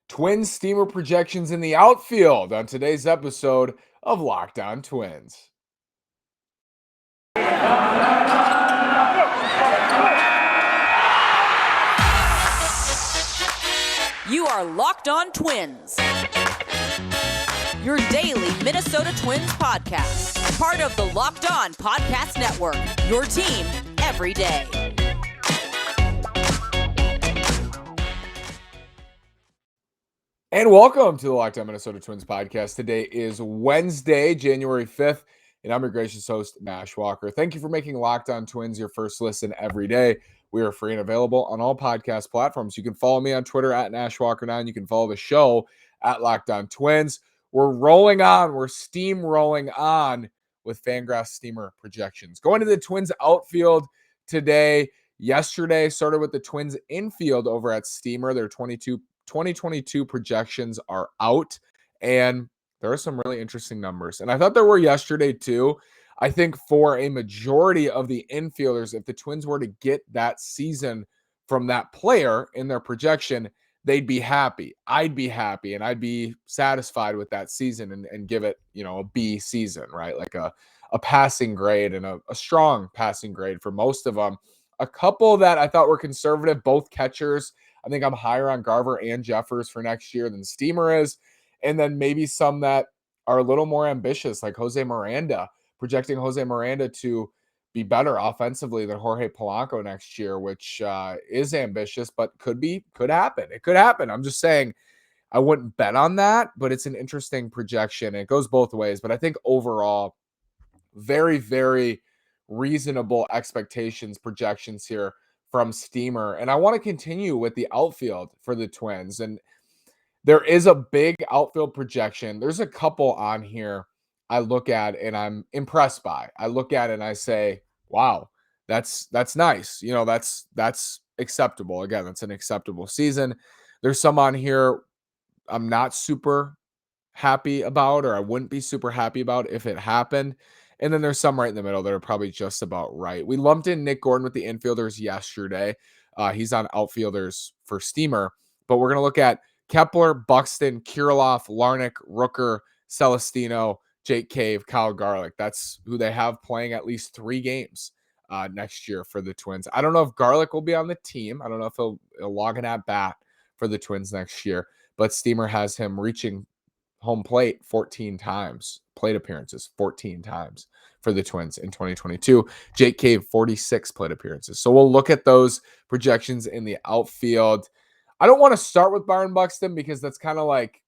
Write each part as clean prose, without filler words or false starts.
Twins Steamer projections in the outfield on today's episode of Locked On Twins. You are Locked On Twins, your daily Minnesota Twins podcast, part of the Locked On Podcast Network, your team every day. And welcome to the Locked On Minnesota Twins podcast. Today is Wednesday, January 5th, and I'm your gracious host, Nash Walker. Thank you for making Locked On Twins your first listen every day. We are free and available on all podcast platforms. You can follow me on Twitter at NashWalker9. You can follow the show at Locked On Twins. We're rolling on. We're steamrolling on with FanGraphs Steamer projections. Going to the Twins outfield today. Yesterday started with the Twins infield over at Steamer. Their 2022 projections are out, and there are some really interesting numbers. And I thought there were yesterday too. I think for a majority of the infielders, if the Twins were to get that season from that player in their projection, they'd be happy. I'd be happy, and I'd be satisfied with that season and give it, a B season, right? Like a passing grade and a strong passing grade for most of them. A couple that I thought were conservative, both catchers. I think I'm higher on Garver and Jeffers for next year than Steamer is. And then maybe some that are a little more ambitious, like Jose Miranda, projecting Jose Miranda to be better offensively than Jorge Polanco next year, which is ambitious, but could happen. It could happen. I'm just saying I wouldn't bet on that, but it's an interesting projection. It goes both ways. But I think overall, very, very reasonable expectations, projections here from Steamer. And I want to continue with the outfield for the Twins. And there is a big outfield projection. There's a couple on here I look at and I'm impressed by. I look at it and I say, wow, that's nice. That's acceptable. Again, that's an acceptable season. There's some on here I'm not super happy about, or I wouldn't be super happy about if it happened. And then there's some right in the middle that are probably just about right. We lumped in Nick Gordon with the infielders yesterday. He's on outfielders for Steamer, but we're going to look at Kepler, Buxton, Kirlock, Larnick, Rooker, Celestino, Jake Cave, Kyle Garlick. That's who they have playing at least 3 games next year for the Twins. I don't know if Garlick will be on the team. I don't know if he'll log an at-bat for the Twins next year, but Steamer has him reaching home plate 14 times, plate appearances 14 times for the Twins in 2022. Jake Cave, 46 plate appearances. So we'll look at those projections in the outfield. I don't want to start with Byron Buxton because that's kind of like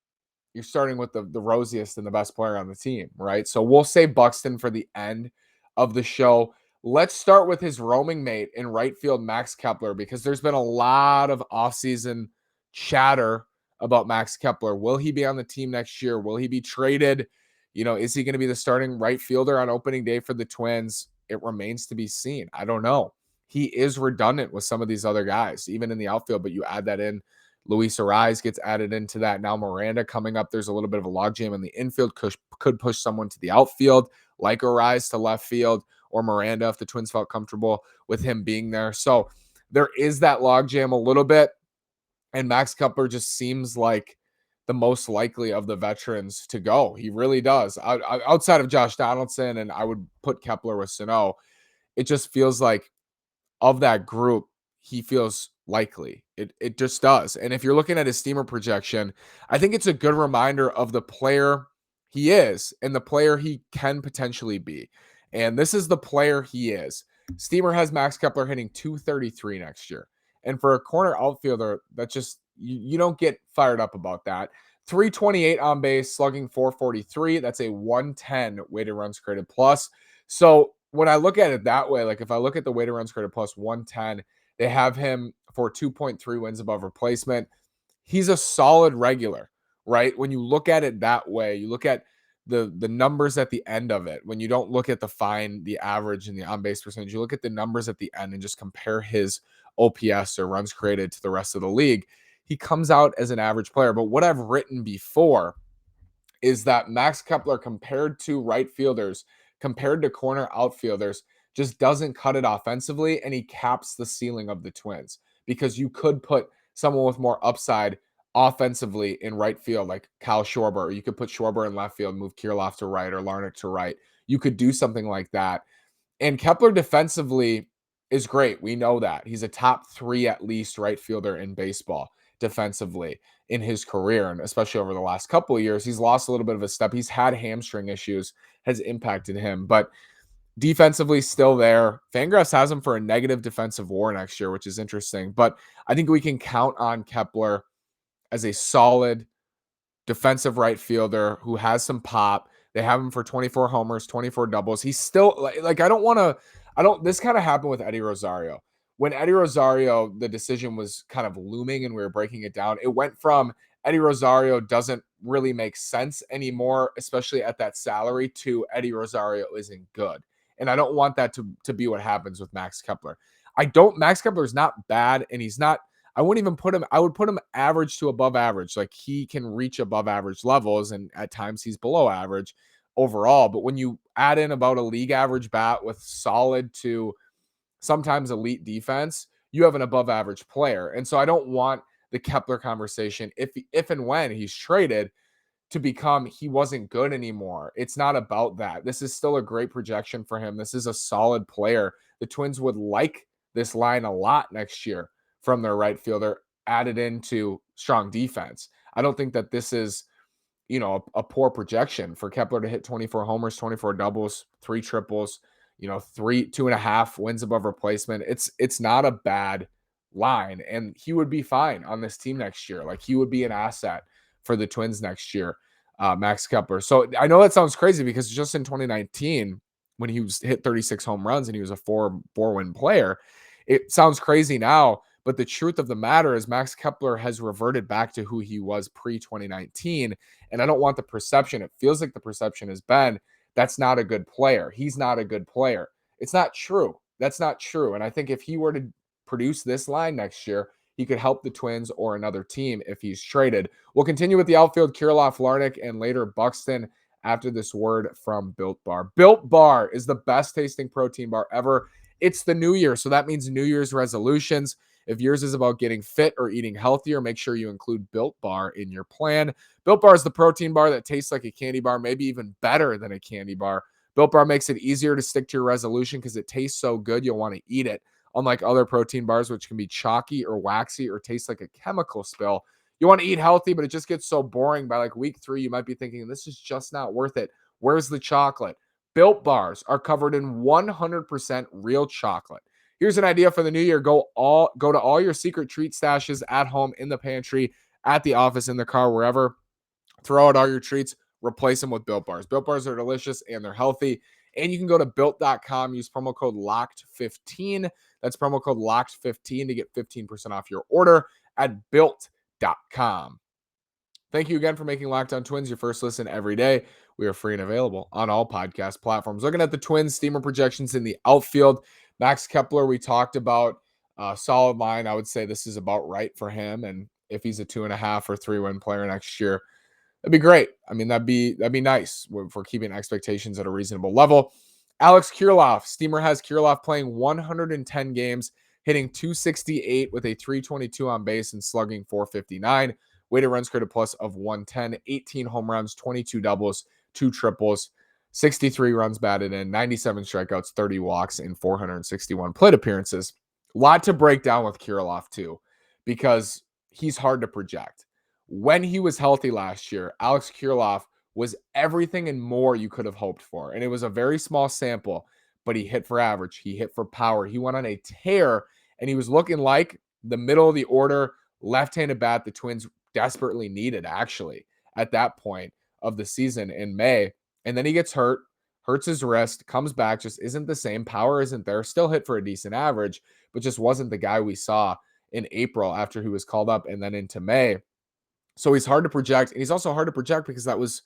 you're starting with the rosiest and the best player on the team, right? So we'll say Buxton for the end of the show. Let's start with his roaming mate in right field, Max Kepler, because there's been a lot of offseason chatter about Max Kepler. Will he be on the team next year? Will he be traded? Is he going to be the starting right fielder on opening day for the Twins? It remains to be seen. I don't know. He is redundant with some of these other guys, even in the outfield, but you add that in. Luis Ariz gets added into that. Now Miranda coming up. There's a little bit of a logjam in the infield. Could push someone to the outfield, like Ariz to left field, or Miranda if the Twins felt comfortable with him being there. So there is that logjam a little bit. And Max Kepler just seems like the most likely of the veterans to go. He really does. Outside of Josh Donaldson, and I would put Kepler with Sano, it just feels like of that group, he feels likely. It just does. And if you're looking at his Steamer projection, I think it's a good reminder of the player he is and the player he can potentially be. And this is the player he is. Steamer has Max Kepler hitting .233 next year. And for a corner outfielder, that just, you don't get fired up about that. 328 on base, slugging .443. That's a 110 weighted runs created plus. So when I look at it that way, like if I look at the weighted runs created plus 110, they have him for 2.3 wins above replacement. He's a solid regular, right? When you look at it that way, you look at the numbers at the end of it. When you don't look at the average and the on-base percentage, you look at the numbers at the end and just compare his OPS or runs created to the rest of the league. He comes out as an average player. But what I've written before is that Max Kepler compared to right fielders, compared to corner outfielders, just doesn't cut it offensively, and he caps the ceiling of the Twins because you could put someone with more upside offensively in right field, like Kyle Schwarber, or you could put Schwarber in left field, move Kirilloff to right or Larnick to right. You could do something like that. And Kepler defensively is great. We know that. He's a top 3 at least right fielder in baseball defensively in his career, and especially over the last couple of years. He's lost a little bit of a step. He's had hamstring issues, has impacted him, but defensively still there. FanGraphs has him for a negative defensive WAR next year, which is interesting. But I think we can count on Kepler as a solid defensive right fielder who has some pop. They have him for 24 homers, 24 doubles. He's still like this kind of happened with Eddie Rosario. When Eddie Rosario, the decision was kind of looming and we were breaking it down, it went from Eddie Rosario doesn't really make sense anymore, especially at that salary, to Eddie Rosario isn't good. And I don't want that to be what happens with Max Kepler. Max Kepler is not bad, and he's not, I wouldn't even put him, I would put him average to above average. Like, he can reach above average levels, and at times he's below average overall. But when you add in about a league average bat with solid to sometimes elite defense, you have an above average player. And so I don't want the Kepler conversation, if and when he's traded, to become he wasn't good anymore. It's not about that. This is still a great projection for him. This is a solid player. The Twins would like this line a lot next year from their right fielder added into strong defense. I don't think that this is, a poor projection for Kepler to hit 24 homers, 24 doubles, 3 triples, 2.5 wins above replacement. It's not a bad line, and he would be fine on this team next year. Like, he would be an asset for the Twins next year, Max Kepler. So I know that sounds crazy because just in 2019, when he hit 36 home runs and he was a 4-win player, it sounds crazy now. But the truth of the matter is Max Kepler has reverted back to who he was pre-2019. And I don't want the perception. It feels like the perception has been that's not a good player. He's not a good player. It's not true. That's not true. And I think if he were to produce this line next year, he could help the Twins or another team if he's traded. We'll continue with the outfield, Kirlock, Larnick, and later Buxton after this word from Built Bar. Built Bar is the best tasting protein bar ever. It's the new year, so that means New Year's resolutions. If yours is about getting fit or eating healthier, make sure you include Built Bar in your plan. Built Bar is the protein bar that tastes like a candy bar, maybe even better than a candy bar. Built Bar makes it easier to stick to your resolution because it tastes so good you'll want to eat it. Unlike other protein bars, which can be chalky or waxy or taste like a chemical spill, you want to eat healthy, but it just gets so boring. By like week 3, you might be thinking, this is just not worth it. Where's the chocolate? Built Bars are covered in 100% real chocolate. Here's an idea for the new year. Go to all your secret treat stashes at home, in the pantry, at the office, in the car, wherever. Throw out all your treats, replace them with Built Bars. Built Bars are delicious and they're healthy. And you can go to built.com, use promo code LOCKED15. That's promo code LOCKED15 to get 15% off your order at built.com. Thank you again for making Locked On Twins your first listen every day. We are free and available on all podcast platforms. Looking at the Twins steamer projections in the outfield, Max Kepler, we talked about solid line. I would say this is about right for him. And if he's a 2.5 or 3-win player next year, that'd be great. I mean, that'd be nice for keeping expectations at a reasonable level. Alex Kirilloff, Steamer has Kirilloff playing 110 games, hitting .268 with a .322 on base and slugging .459. Weighted runs created plus of 110, 18 home runs, 22 doubles, 2 triples, 63 runs batted in, 97 strikeouts, 30 walks, and 461 plate appearances. A lot to break down with Kirilloff too, because he's hard to project. When he was healthy last year, Alex Kirilloff was everything and more you could have hoped for. And it was a very small sample, but he hit for average. He hit for power. He went on a tear, and he was looking like the middle of the order left-handed bat the Twins desperately needed, actually, at that point of the season in May. And then he gets hurt, hurts his wrist, comes back, just isn't the same. Power isn't there. Still hit for a decent average, but just wasn't the guy we saw in April after he was called up and then into May. So he's hard to project. And he's also hard to project because that was,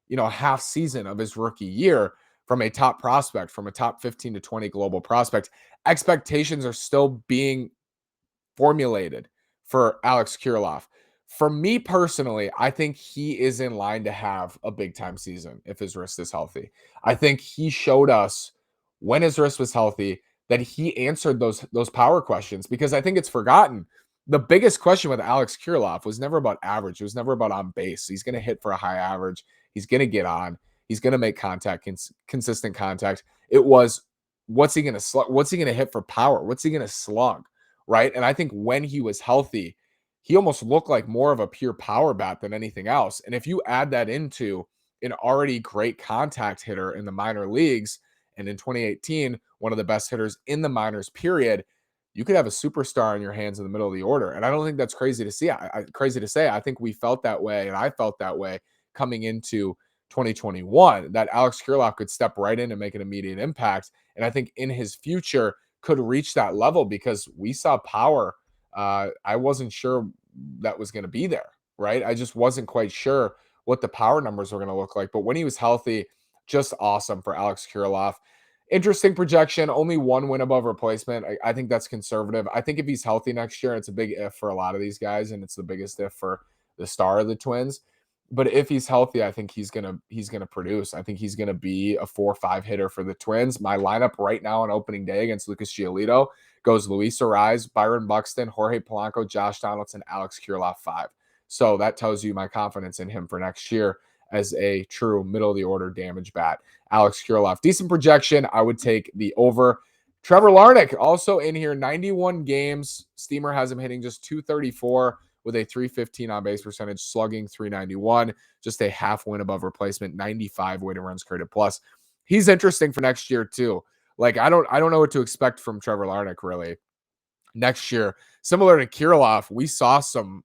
a half season of his rookie year from a top prospect, from a top 15 to 20 global prospect. Expectations are still being formulated for Alex Kirilloff. For me personally, I think he is in line to have a big-time season if his wrist is healthy. I think he showed us when his wrist was healthy that he answered those power questions, because I think it's forgotten. the biggest question with Alex Kirilloff was never about average. It was never about on base. He's going to hit for a high average. He's going to get on. He's going to make contact, consistent contact. It was, what's he going to slug? What's he going to hit for power? What's he going to slug? Right. And I think when he was healthy, he almost looked like more of a pure power bat than anything else. And if you add that into an already great contact hitter in the minor leagues, and in 2018, one of the best hitters in the minors, period, you could have a superstar in your hands in the middle of the order. And I don't think that's crazy to see. Crazy to say. I think we felt that way, and I felt that way coming into 2021, that Alex Kirilloff could step right in and make an immediate impact. And I think in his future could reach that level because we saw power. I wasn't sure that was going to be there, right? I just wasn't quite sure what the power numbers were going to look like. But when he was healthy, just awesome for Alex Kirilloff. Interesting projection, only one win above replacement. I think that's conservative. I think if he's healthy next year, it's a big if for a lot of these guys, and it's the biggest if for the star of the Twins. But if he's healthy, I think he's gonna produce. I think he's gonna be a 4-5 hitter for the Twins. My lineup right now on opening day against Lucas Giolito goes Luis Ariz, Byron Buxton, Jorge Polanco, Josh Donaldson, Alex Kirilloff 5. So that tells you my confidence in him for next year as a true middle of the order damage bat. Alex Kirilloff, decent projection. I would take the over. Trevor Larnick also in here, 91 games. Steamer has him hitting just 234 with a 315 on base percentage, slugging 391, just a half win above replacement, 95 weighted runs created plus. He's interesting for next year too. Like I don't know what to expect from Trevor Larnick really next year. Similar to Kirilloff, we saw some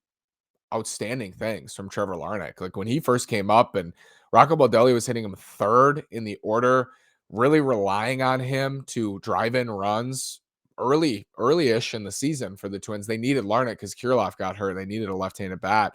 outstanding things from Trevor Larnick. Like when he first came up and Rocco Baldelli was hitting him third in the order, really relying on him to drive in runs early-ish in the season for the Twins. They needed Larnick because Kirilloff got hurt. They needed a left-handed bat.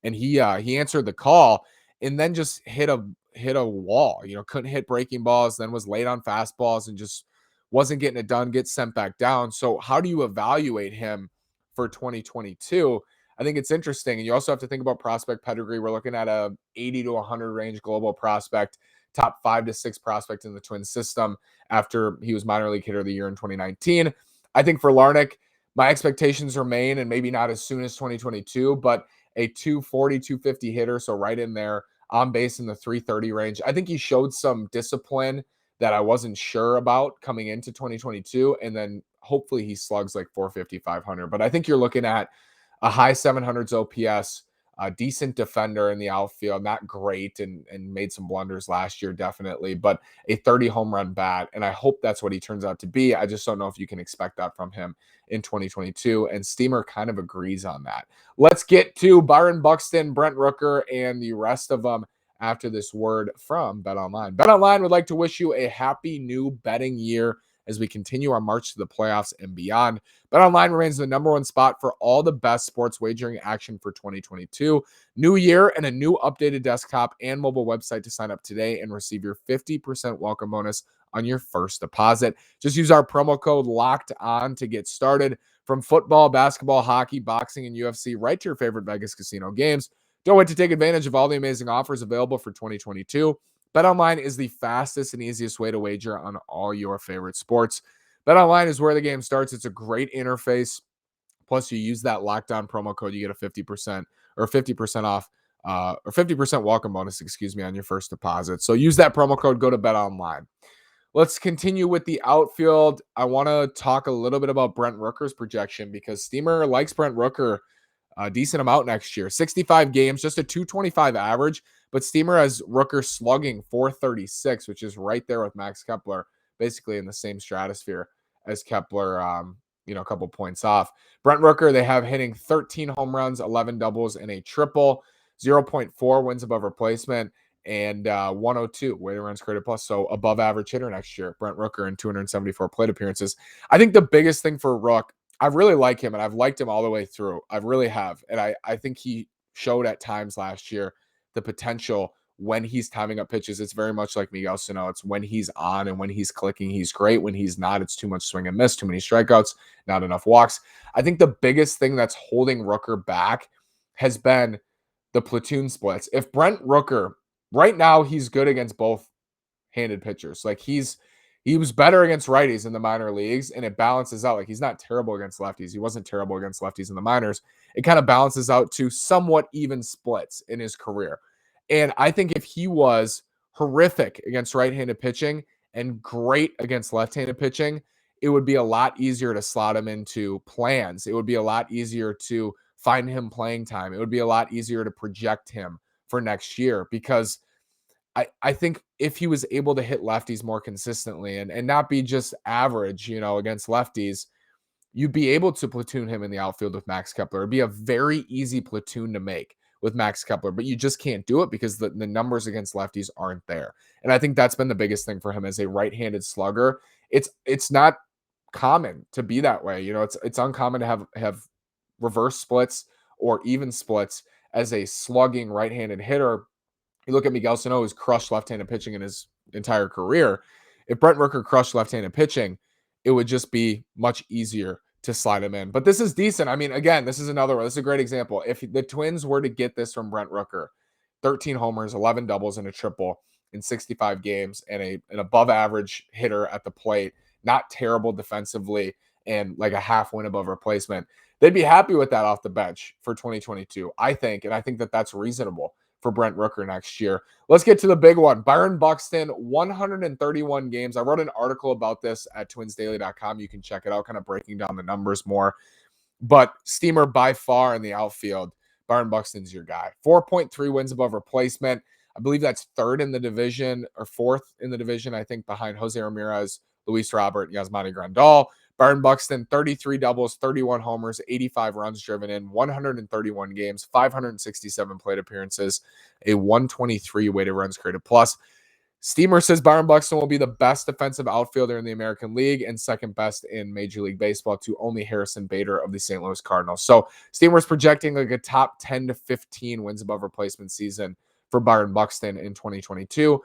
And he answered the call and then just hit a wall. Couldn't hit breaking balls, then was late on fastballs and just wasn't getting it done, gets sent back down. So how do you evaluate him for 2022? I think it's interesting. And you also have to think about prospect pedigree. We're looking at a 80 to 100 range global prospect, top 5 to 6 prospect in the Twins system after he was minor league hitter of the year in 2019. I think for Larnick, my expectations remain, and maybe not as soon as 2022, but a 240, 250 hitter. So right in there on base in the 330 range. I think he showed some discipline that I wasn't sure about coming into 2022. And then hopefully he slugs like 450, 500. But I think you're looking at a high 700s OPS, a decent defender in the outfield, not great, and made some blunders last year, definitely, but a 30 home run bat. And I hope that's what he turns out to be. I just don't know if you can expect that from him in 2022. And Steamer kind of agrees on that. Let's get to Byron Buxton, Brent Rooker, and the rest of them after this word from BetOnline. BetOnline would like to wish you a happy new betting year as we continue our march to the playoffs and beyond. BetOnline remains the number one spot for all the best sports wagering action for 2022. New year and a new updated desktop and mobile website to sign up today and receive your 50% welcome bonus on your first deposit. Just use our promo code LOCKEDON to get started. From football, basketball, hockey, boxing, and UFC, right to your favorite Vegas casino games. Don't wait to take advantage of all the amazing offers available for 2022. BetOnline is the fastest and easiest way to wager on all your favorite sports. BetOnline is where the game starts. It's a great interface. Plus, you use that lockdown promo code, you get a 50% or 50% off or 50% welcome bonus, on your first deposit. So use that promo code, go to BetOnline. Let's continue with the outfield. I want to talk a little bit about Brent Rooker's projection because Steamer likes Brent Rooker a decent amount next year. 65 games, just a 225 average, but Steamer has Rooker slugging 436, which is right there with Max Kepler, basically in the same stratosphere as Kepler, a couple points off. Brent Rooker, they have hitting 13 home runs, 11 doubles, and a triple, 0.4 wins above replacement, and 102 weighted runs created plus. So above average hitter next year. Brent Rooker in 274 plate appearances. I think the biggest thing for Rook, I really like him, and I've liked him all the way through. I really have. And I think he showed at times last year the potential when he's timing up pitches. It's very much like Miguel Sano. It's when he's on and when he's clicking, he's great. When he's not, it's too much swing and miss, too many strikeouts, not enough walks. I think the biggest thing that's holding Rooker back has been the platoon splits. If Brent Rooker, right now, he's good against both handed pitchers. Like he's He was better against righties in the minor leagues, and it balances out. Like, he's not terrible against lefties. He wasn't terrible against lefties in the minors. It kind of balances out to somewhat even splits in his career. And I think if he was horrific against right-handed pitching and great against left-handed pitching, it would be a lot easier to slot him into plans. It would be a lot easier to find him playing time. It would be a lot easier to project him for next year, because I think if he was able to hit lefties more consistently and not be just average, against lefties, you'd be able to platoon him in the outfield with Max Kepler. It'd be a very easy platoon to make with Max Kepler, but you just can't do it because the numbers against lefties aren't there. And I think that's been the biggest thing for him as a right-handed slugger. It's not common to be that way. It's uncommon to have reverse splits or even splits as a slugging right-handed hitter. You look at Miguel Sano, who's crushed left-handed pitching in his entire career. If Brent Rooker crushed left-handed pitching, it would just be much easier to slide him in. But this is decent. I mean, again, this is another one. This is a great example. If the Twins were to get this from Brent Rooker, 13 homers, 11 doubles, and a triple in 65 games, and an above-average hitter at the plate, not terrible defensively, and like a half win above replacement, they'd be happy with that off the bench for 2022, I think. And I think that that's reasonable for Brent Rooker next year. Let's get to the big one. Byron Buxton, 131 games. I wrote an article about this at twinsdaily.com. You can check it out, kind of breaking down the numbers more. But Steamer by far in the outfield, Byron Buxton's your guy. 4.3 wins above replacement. I believe that's third in the division, or fourth in the division, I think, behind Jose Ramirez, Luis Robert, Yasmani Grandal. Byron Buxton, 33 doubles, 31 homers, 85 runs driven in, 131 games, 567 plate appearances, a 123 weighted runs created plus. Steamer says Byron Buxton will be the best defensive outfielder in the American League and second best in Major League Baseball to only Harrison Bader of the St. Louis Cardinals. So Steamer's projecting like a top 10 to 15 wins above replacement season for Byron Buxton in 2022.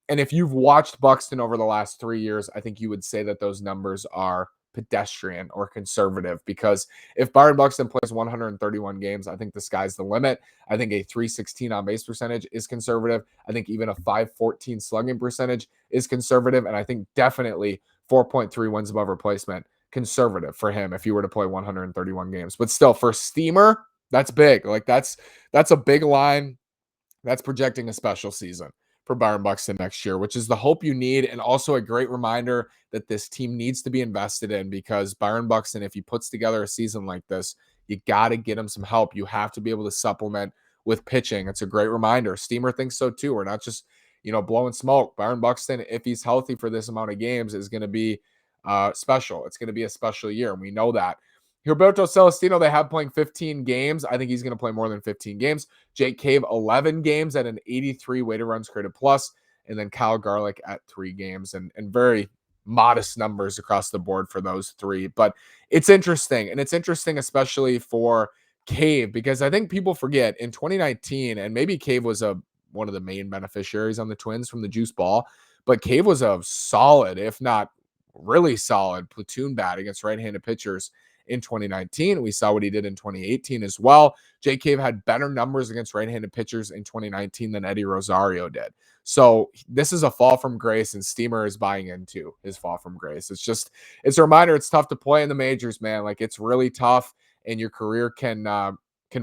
And if you've watched Buxton over the last 3 years, I think you would say that those numbers are pedestrian or conservative, because if Byron Buxton plays 131 games, I think the sky's the limit. I think a 316 on base percentage is conservative. I think even a 514 slugging percentage is conservative. And I think definitely 4.3 wins above replacement, conservative for him if he were to play 131 games. But still, for Steamer, that's big. Like that's a big line. That's projecting a special season for Byron Buxton next year, which is the hope you need, and also a great reminder that this team needs to be invested in, because Byron Buxton, if he puts together a season like this, you got to get him some help. You have to be able to supplement with pitching. It's a great reminder. Steamer thinks so too. We're not just, blowing smoke. Byron Buxton, if he's healthy for this amount of games, is going to be special. It's going to be a special year, and we know that. Gilberto Celestino, they have playing 15 games. I think he's going to play more than 15 games. Jake Cave, 11 games at an 83 weighted runs created plus, and then Kyle Garlick at 3 games, and very modest numbers across the board for those 3. But it's interesting, and it's interesting especially for Cave, because I think people forget in 2019, and maybe Cave was one of the main beneficiaries on the Twins from the juice ball, but Cave was a solid, if not really solid, platoon bat against right-handed pitchers in 2019. We saw what he did in 2018 as well. Jake Cave had better numbers against right-handed pitchers in 2019 than Eddie Rosario did. So this is a fall from grace, and Steamer is buying into his fall from grace. It's a reminder it's tough to play in the majors, man. Like, it's really tough, and your career can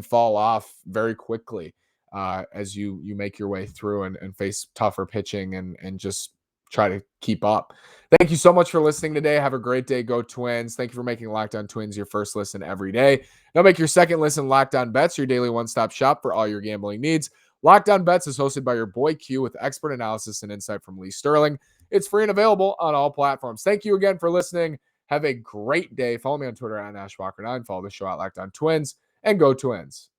fall off very quickly as you make your way through and face tougher pitching and just try to keep up. Thank you so much for listening today. Have a great day. Go Twins. Thank you for making Locked On Twins your first listen every day. Now make your second listen Locked On Bets, your daily one-stop shop for all your gambling needs. Locked On Bets is hosted by your boy Q with expert analysis and insight from Lee Sterling. It's free and available on all platforms. Thank you again for listening. Have a great day. Follow me on Twitter at NashWalker9. Follow the show at Locked On Twins, and go Twins.